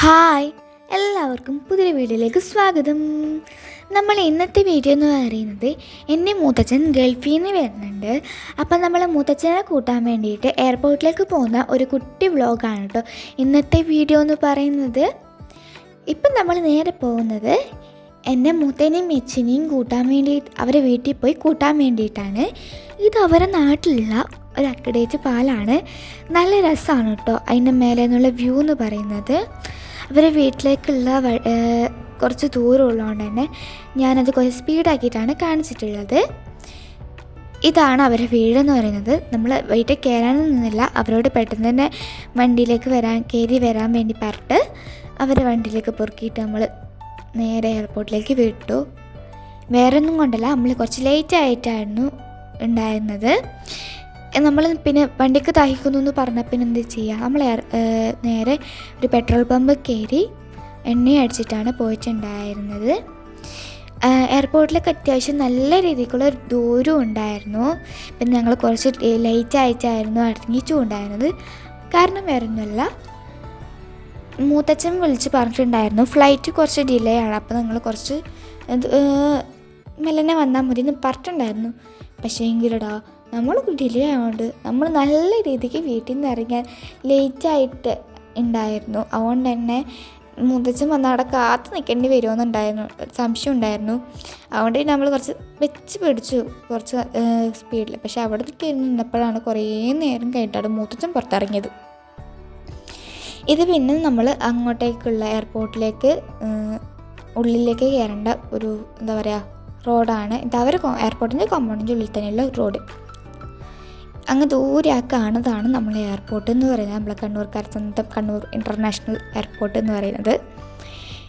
Hi, എല്ലാവർക്കും പുതിയൊരു വീഡിയോയിലേക്ക് സ്വാഗതം. നമ്മൾ ഇന്നത്തെ വീഡിയോ എന്ന് പറയുന്നത് എൻ്റെ മൂത്തച്ഛൻ ഗൾഫിൽ നിന്ന് വരുന്നുണ്ട്. അപ്പം നമ്മൾ മൂത്തച്ഛനെ കൂട്ടാൻ വേണ്ടിയിട്ട് എയർപോർട്ടിലേക്ക് പോകുന്ന ഒരു കുട്ടി വ്ളോഗാണ് കേട്ടോ ഇന്നത്തെ വീഡിയോ എന്ന് പറയുന്നത്. ഇപ്പം നമ്മൾ നേരെ പോകുന്നത് എൻ്റെ മൂത്തേനെയും മെച്ചിനെയും കൂട്ടാൻ വേണ്ടിയിട്ട് അവരെ വീട്ടിൽ പോയി കൂട്ടാൻ വേണ്ടിയിട്ടാണ്. ഇത് അവരുടെ നാട്ടിലുള്ള ഒരു അക്കടേറ്റ് പാലാണ്. നല്ല രസമാണ് കേട്ടോ അതിൻ്റെ മേലെ നിന്നുള്ള വ്യൂ എന്ന് പറയുന്നത്. അവരെ വീട്ടിലേക്കുള്ള കുറച്ച് ദൂരം ഉള്ളതുകൊണ്ട് തന്നെ ഞാനത് കുറച്ച് സ്പീഡാക്കിയിട്ടാണ് കാണിച്ചിട്ടുള്ളത്. ഇതാണ് അവരുടെ വീടെന്ന് പറയുന്നത്. നമ്മൾ വീട്ടിൽ കയറാനൊന്നും നിന്നില്ല, അവരോട് പെട്ടെന്ന് തന്നെ വണ്ടിയിലേക്ക് കയറി വരാൻ വേണ്ടി പറഞ്ഞിട്ട് അവരെ വണ്ടിയിലേക്ക് പൊറുക്കിയിട്ട് നമ്മൾ നേരെ എയർപോർട്ടിലേക്ക് വിട്ടു. വേറെ ഒന്നും കൊണ്ടല്ല, നമ്മൾ കുറച്ച് ലേറ്റ് ആയിട്ടായിരുന്നു ഉണ്ടായിരുന്നത്. നമ്മൾ പിന്നെ വണ്ടിക്ക് ദാഹിക്കുന്നു എന്ന് പറഞ്ഞാൽ പിന്നെ എന്ത് ചെയ്യുക, നമ്മൾ നേരെ ഒരു പെട്രോൾ പമ്പ് കയറി എണ്ണ അടിച്ചിട്ടാണ് പോയിട്ടുണ്ടായിരുന്നത്. എയർപോർട്ടിലേക്ക് അത്യാവശ്യം നല്ല രീതിക്കുള്ള ദൂരം ഉണ്ടായിരുന്നു. പിന്നെ ഞങ്ങൾ കുറച്ച് ലേറ്റ് ആയിട്ടായിരുന്നു ഇറങ്ങിച്ചും ഉണ്ടായിരുന്നത്. കാരണം വേറെ ഒന്നുമല്ല, മൂത്തച്ഛൻ വിളിച്ച് പറഞ്ഞിട്ടുണ്ടായിരുന്നു ഫ്ലൈറ്റ് കുറച്ച് ഡിലേ ആണ്, അപ്പോൾ നിങ്ങൾ കുറച്ച് മെല്ലനെ വന്നാൽ മതി എന്ന് പറഞ്ഞിട്ടുണ്ടായിരുന്നു. പക്ഷേ എങ്കിലടാ നമ്മൾ ഡിലേ ആയതുകൊണ്ട് നമ്മൾ നല്ല രീതിക്ക് വീട്ടിൽ നിന്ന് ഇറങ്ങാൻ ലേറ്റായിട്ട് ഉണ്ടായിരുന്നു. അതുകൊണ്ട് തന്നെ മൂത്തച്ഛൻ വന്ന് അവിടെ കാത്ത് നിൽക്കേണ്ടി വരുമെന്നുണ്ടായിരുന്നു, സംശയം ഉണ്ടായിരുന്നു. അതുകൊണ്ട് നമ്മൾ കുറച്ച് വെച്ച് പിടിച്ചു കുറച്ച് സ്പീഡിൽ. പക്ഷേ അവിടെ നിന്നപ്പോഴാണ് കുറേ നേരം കഴിഞ്ഞിട്ടാണ് മൂത്തച്ഛൻ പുറത്തിറങ്ങിയത്. ഇത് പിന്നെ നമ്മൾ അങ്ങോട്ടേക്കുള്ള എയർപോർട്ടിലേക്ക് ഉള്ളിലേക്ക് കയറേണ്ട ഒരു എന്താ പറയുക റോഡാണ് ഇത്. അവർ എയർപോർട്ടിൻ്റെ കോമ്പൗണ്ടിൻ്റെ ഉള്ളിൽ തന്നെയുള്ള റോഡ്. അങ്ങ് ദൂരെ കാണുന്നതാണ് നമ്മൾ എയർപോർട്ട് എന്ന് പറയുന്നത്. നമ്മളെ കണ്ണൂർക്കാർ സ്വന്തം കണ്ണൂർ ഇൻ്റർനാഷണൽ എയർപോർട്ട് എന്ന് പറയുന്നത്.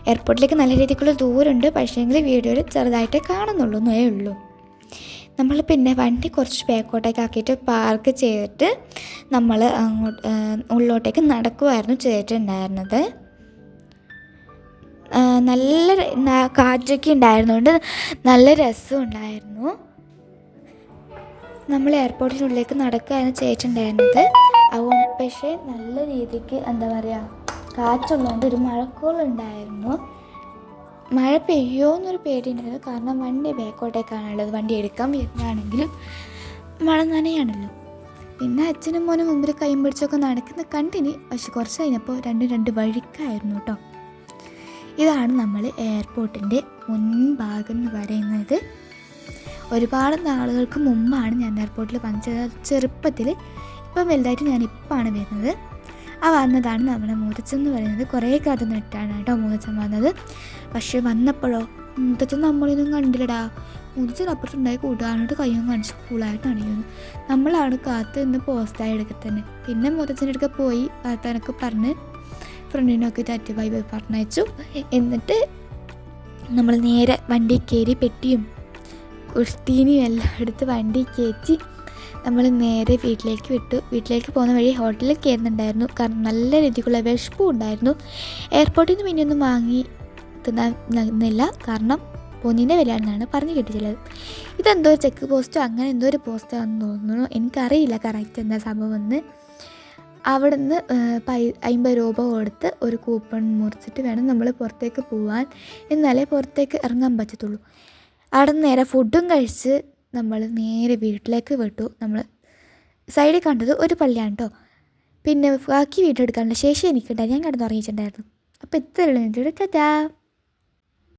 എയർപോർട്ടിലേക്ക് നല്ല രീതിക്കുള്ള ദൂരമുണ്ട്, പക്ഷേങ്കിൽ വീഡിയോയിൽ ചെറുതായിട്ടേ കാണുന്നുള്ളൂ എന്നേ ഉള്ളൂ. നമ്മൾ പിന്നെ വണ്ടി കുറച്ച് ബാക്കോട്ടേക്ക് ആക്കിയിട്ട് പാർക്ക് ചെയ്തിട്ട് നമ്മൾ ഉള്ളോട്ടേക്ക് നടക്കുമായിരുന്നു ചെയ്തിട്ടുണ്ടായിരുന്നത്. നല്ല കാറ്റൊക്കെ ഉണ്ടായിരുന്നുകൊണ്ട് നല്ല രസം ഉണ്ടായിരുന്നു. നമ്മൾ എയർപോർട്ടിനുള്ളിലേക്ക് നടക്കുകയാണ് ചെയ്തിട്ടുണ്ടായിരുന്നത്. അതുകൊണ്ട് പക്ഷേ നല്ല രീതിക്ക് എന്താ പറയുക കാറ്റുള്ളതുകൊണ്ട് ഒരു മഴക്കോളുണ്ടായിരുന്നു. മഴ പെയ്യോ എന്നൊരു പേടിയുണ്ടായിരുന്നു, കാരണം വണ്ടി ബാക്കോട്ടേക്കാണുള്ളത്. വണ്ടി എടുക്കാൻ വരുന്നതാണെങ്കിലും മഴ നനയാണല്ലോ. പിന്നെ അച്ഛനും മോനും മുമ്പിൽ കൈയും പിടിച്ചൊക്കെ നടക്കുന്ന കണ്ടിനി. പക്ഷെ കുറച്ച് കഴിഞ്ഞപ്പോൾ രണ്ട് വഴിക്കായിരുന്നു കേട്ടോ. ഇതാണ് നമ്മൾ എയർപോർട്ടിൻ്റെ മുൻഭാഗം എന്ന് പറയുന്നത്. ഒരുപാട് നാളുകൾക്ക് മുമ്പാണ് ഞാൻ എയർപോർട്ടിൽ വന്നത്, ചെറുപ്പത്തിൽ. ഇപ്പം വലുതായിട്ട് ഞാനിപ്പാണ് വരുന്നത്. ആ വന്നതാണ് നമ്മുടെ മൂത്തച്ഛൻ എന്ന് പറയുന്നത്. കുറേ കഥ നിട്ടാണ് കേട്ടോ മൂത്തച്ഛൻ വന്നത്. പക്ഷെ വന്നപ്പോഴോ മൂത്തച്ഛൻ നമ്മളിതൊന്നും കണ്ടില്ലടാ. മൂത്തച്ഛൻ അപ്പുറത്തുണ്ടായി കൂട്ടുകാരനോട് കയ്യും കാണിച്ച് കൂളായിട്ട് അണിയുന്നു. നമ്മളാണ് കാത്ത് നിന്ന് പോസ്റ്റായി എടുക്കുക തന്നെ. പിന്നെ മൂത്തച്ഛൻ്റെ അടുക്ക പോയി കാത്താനൊക്കെ പറഞ്ഞ് ഫ്രണ്ടിനൊക്കെ ടാറ്റ് ബൈ ബൈ പറഞ്ഞയച്ചു. എന്നിട്ട് നമ്മൾ നേരെ വണ്ടി കയറി പെട്ടിയും കുർത്തീനിയും എല്ലാം എടുത്ത് വണ്ടി കയറ്റി നമ്മൾ നേരെ വീട്ടിലേക്ക് വിട്ടു. വീട്ടിലേക്ക് പോകുന്ന വഴി ഹോട്ടലിൽ കയറുന്നുണ്ടായിരുന്നു, കാരണം നല്ല രീതിക്കുള്ള വിശപ്പും ഉണ്ടായിരുന്നു. എയർപോർട്ടിൽ നിന്ന് പിന്നെ ഒന്നും വാങ്ങി തിന്നില്ല, കാരണം പൊന്നിൻ്റെ വിലയാണെന്നാണ് പറഞ്ഞു കിട്ടിയിട്ടുള്ളത്. ഇതെന്തോ ഒരു ചെക്ക് പോസ്റ്റോ അങ്ങനെ എന്തോ ഒരു പോസ്റ്റാണെന്ന് തോന്നുന്നു, എനിക്കറിയില്ല കറക്റ്റ് എന്താ സംഭവം എന്ന്. അവിടെ നിന്ന് 50 രൂപ കൊടുത്ത് ഒരു കൂപ്പൺ മുറിച്ചിട്ട് വേണം നമ്മൾ പുറത്തേക്ക് പോകാൻ, എന്നാലേ പുറത്തേക്ക് ഇറങ്ങാൻ പറ്റത്തുള്ളൂ. അവിടെ നിന്ന് നേരെ ഫുഡും കഴിച്ച് നമ്മൾ നേരെ വീട്ടിലേക്ക് വിട്ടു. നമ്മൾ സൈഡിൽ കണ്ടത് ഒരു പള്ളിയാണ് കേട്ടോ. പിന്നെ ബാക്കി വീഡിയോ എടുക്കാനുള്ള ശേഷി എനിക്കുണ്ടായി, ഞാൻ കിടന്നുറങ്ങിയിട്ടുണ്ടായിരുന്നു. അപ്പോൾ ഇത്രയുള്ള വീഡിയോ ടാറ്റാ.